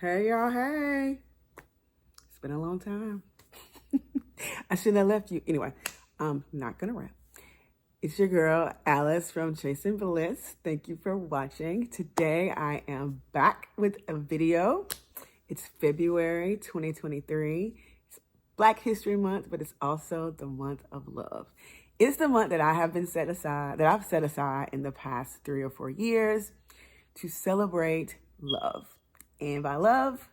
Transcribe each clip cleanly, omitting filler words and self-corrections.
Hey, y'all, hey. It's been a long time. I shouldn't have left you. Anyway, I'm not going to rap. It's your girl, Alice from Chasing Bliss. Thank you for watching. Today, I am back with a video. It's February 2023. It's Black History Month, but it's also the month of love. It's the month that I've set aside in the past 3 or 4 years to celebrate love. And by love,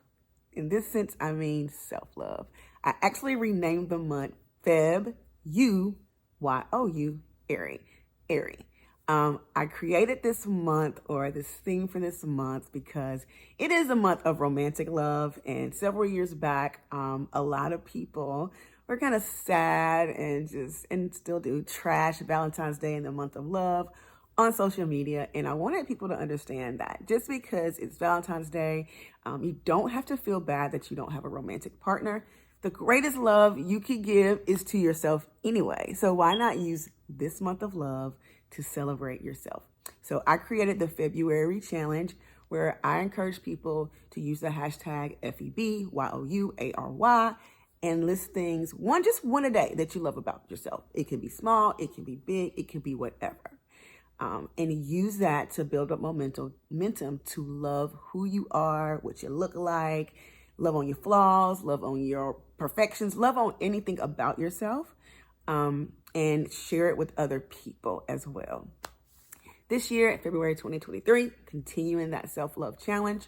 in this sense, I mean self-love. I actually renamed the month FebYOUary. I created this month, or this theme for this month, because it is a month of romantic love. And several years back, a lot of people were kind of sad and still do trash Valentine's Day in the month of love on social media. And I wanted people to understand that just because it's Valentine's Day, you don't have to feel bad that you don't have a romantic partner. The greatest love you could give is to yourself anyway. So why not use this month of love to celebrate yourself? So I created the FebYOUary challenge, where I encourage people to use the hashtag FebYOUary and list things, just one a day that you love about yourself. It can be small, it can be big, it can be whatever. And use that to build up momentum to love who you are, what you look like, love on your flaws, love on your perfections, love on anything about yourself, and share it with other people as well. This year, February 2023, continuing that self-love challenge,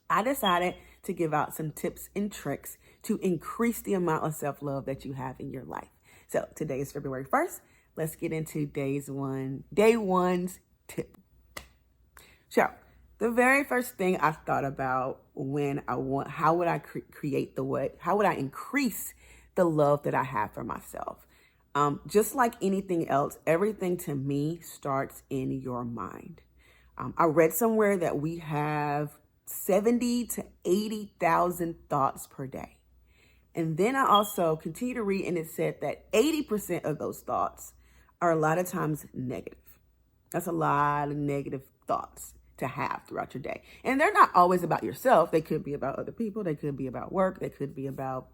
I decided to give out some tips and tricks to increase the amount of self-love that you have in your life. So today is February 1st. Let's get into day one's tip. So the very first thing I thought about how would I how would I increase the love that I have for myself? Just like anything else, everything to me starts in your mind. I read somewhere that we have 70 to 80,000 thoughts per day. And then I also continue to read, and it said that 80% of those thoughts are a lot of times negative. That's a lot of negative thoughts to have throughout your day. And they're not always about yourself. They could be about other people. They could be about work. They could be about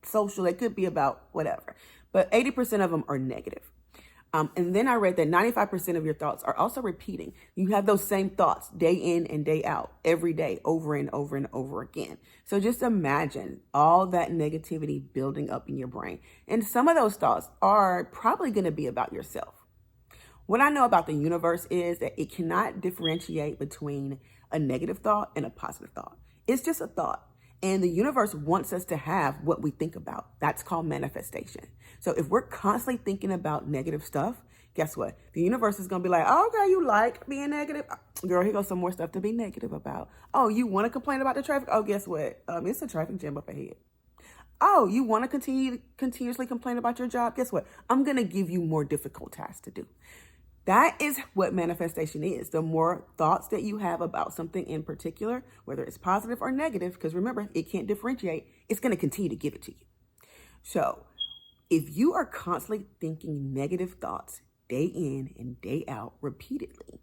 social. They could be about whatever. But 80% of them are negative. And then I read that 95% of your thoughts are also repeating. You have those same thoughts day in and day out, every day, over and over and over again. So just imagine all that negativity building up in your brain. And some of those thoughts are probably going to be about yourself. What I know about the universe is that it cannot differentiate between a negative thought and a positive thought. It's just a thought. And the universe wants us to have what we think about. That's called manifestation. So if we're constantly thinking about negative stuff, guess what? The universe is going to be like, oh, okay, you like being negative? Girl, here goes some more stuff to be negative about. Oh, you want to complain about the traffic? Oh, guess what? It's a traffic jam up ahead. Oh, you want to continuously complain about your job? Guess what? I'm going to give you more difficult tasks to do. That is what manifestation is. The more thoughts that you have about something in particular, whether it's positive or negative, because remember, it can't differentiate, it's going to continue to give it to you. So if you are constantly thinking negative thoughts day in and day out repeatedly,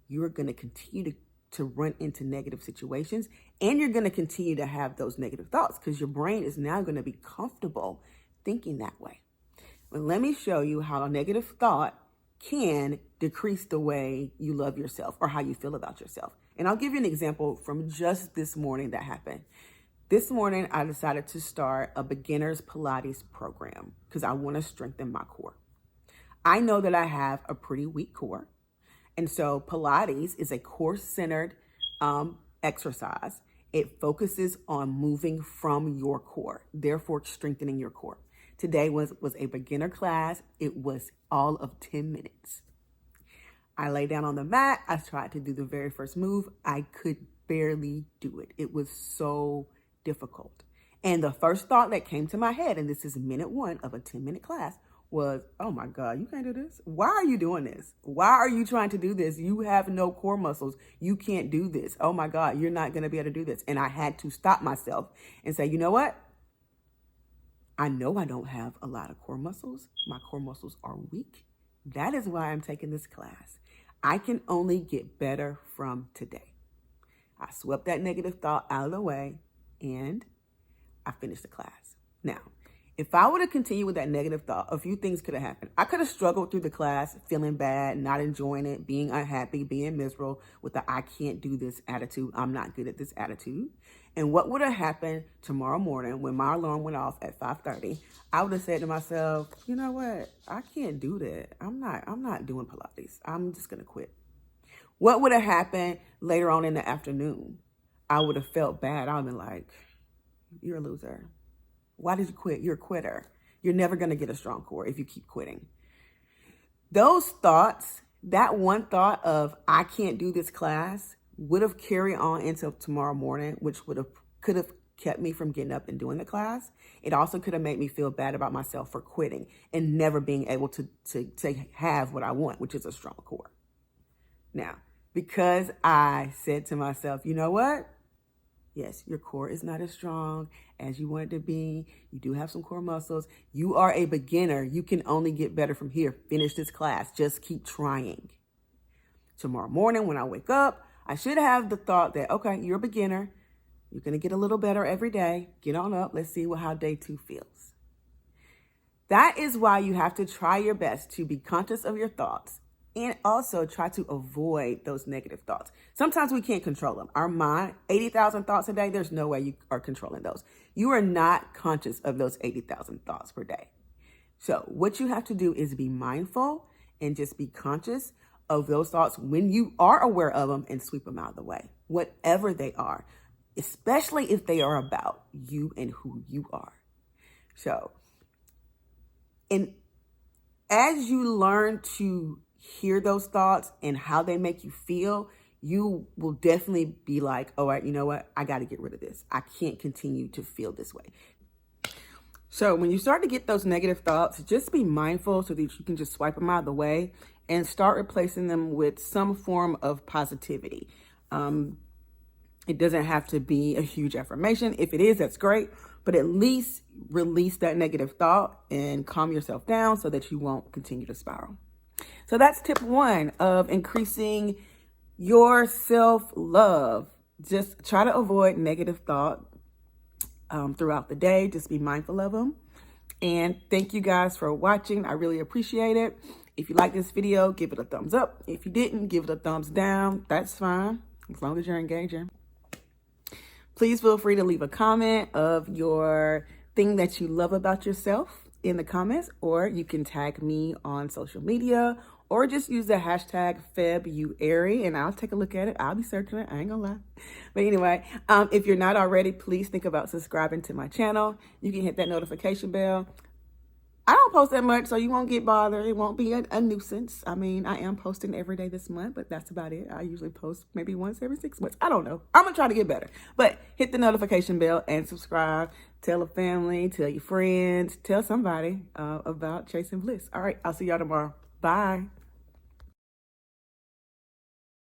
you are going to continue to run into negative situations, and you're going to continue to have those negative thoughts because your brain is now going to be comfortable thinking that way. Well, let me show you how a negative thought can decrease the way you love yourself or how you feel about yourself. And I'll give you an example from just this morning that happened. This morning, I decided to start a beginner's Pilates program because I want to strengthen my core. I know that I have a pretty weak core. And so Pilates is a core-centered exercise. It focuses on moving from your core, therefore strengthening your core. Today was a beginner class. It was all of 10 minutes. I lay down on the mat. I tried to do the very first move. I could barely do it. It was so difficult. And the first thought that came to my head, and this is minute 1 of a 10-minute class, was, oh my God, you can't do this. Why are you doing this? Why are you trying to do this? You have no core muscles. You can't do this. Oh my God, you're not going to be able to do this. And I had to stop myself and say, you know what? I know I don't have a lot of core muscles. My core muscles are weak. That is why I'm taking this class. I can only get better from today. I swept that negative thought out of the way, and I finished the class. Now, if I would have continued with that negative thought, a few things could have happened. I could have struggled through the class, feeling bad, not enjoying it, being unhappy, being miserable with the I can't do this attitude. I'm not good at this attitude. And what would have happened tomorrow morning when my alarm went off at 5:30? I would have said to myself, you know what? I can't do that. I'm not doing Pilates. I'm just going to quit. What would have happened later on in the afternoon? I would have felt bad. I would have been like, you're a loser. Why did you quit? You're a quitter. You're never going to get a strong core if you keep quitting. Those thoughts, that one thought of I can't do this class would have carried on into tomorrow morning, which could have kept me from getting up and doing the class. It also could have made me feel bad about myself for quitting and never being able to have what I want, which is a strong core. Now, because I said to myself, you know what? Yes, your core is not as strong as you want it to be. You do have some core muscles. You are a beginner. You can only get better from here. Finish this class. Just keep trying. Tomorrow morning when I wake up, I should have the thought that, okay, you're a beginner. You're going to get a little better every day. Get on up. Let's see how day 2 feels. That is why you have to try your best to be conscious of your thoughts and also try to avoid those negative thoughts. Sometimes we can't control them. Our mind, 80,000 thoughts a day, there's no way you are controlling those. You are not conscious of those 80,000 thoughts per day. So what you have to do is be mindful and just be conscious of those thoughts when you are aware of them and sweep them out of the way, whatever they are, especially if they are about you and who you are. So, and as you learn to hear those thoughts and how they make you feel, you will definitely be like, all right, you know what? I got to get rid of this. I can't continue to feel this way. So when you start to get those negative thoughts, just be mindful so that you can just swipe them out of the way and start replacing them with some form of positivity. It doesn't have to be a huge affirmation. If it is, that's great. But at least release that negative thought and calm yourself down so that you won't continue to spiral. So that's tip 1 of increasing your self-love. Just try to avoid negative thought throughout the day. Just be mindful of them. And thank you guys for watching. I really appreciate it. If you like this video, give it a thumbs up. If you didn't, give it a thumbs down. That's fine, as long as you're engaging. Please feel free to leave a comment of your thing that you love about yourself in the comments, or you can tag me on social media, or just use the hashtag FebYouary and I'll take a look at it. I'll be searching it. I ain't gonna lie. But anyway, if you're not already, please think about subscribing to my channel. You can hit that notification bell. I don't post that much, so you won't get bothered. It won't be a nuisance. I mean, I am posting every day this month, but that's about it. I usually post maybe once every 6 months. I don't know. I'm going to try to get better. But hit the notification bell and subscribe. Tell a family, tell your friends, tell somebody about Chasing Bliss. All right, I'll see y'all tomorrow. Bye.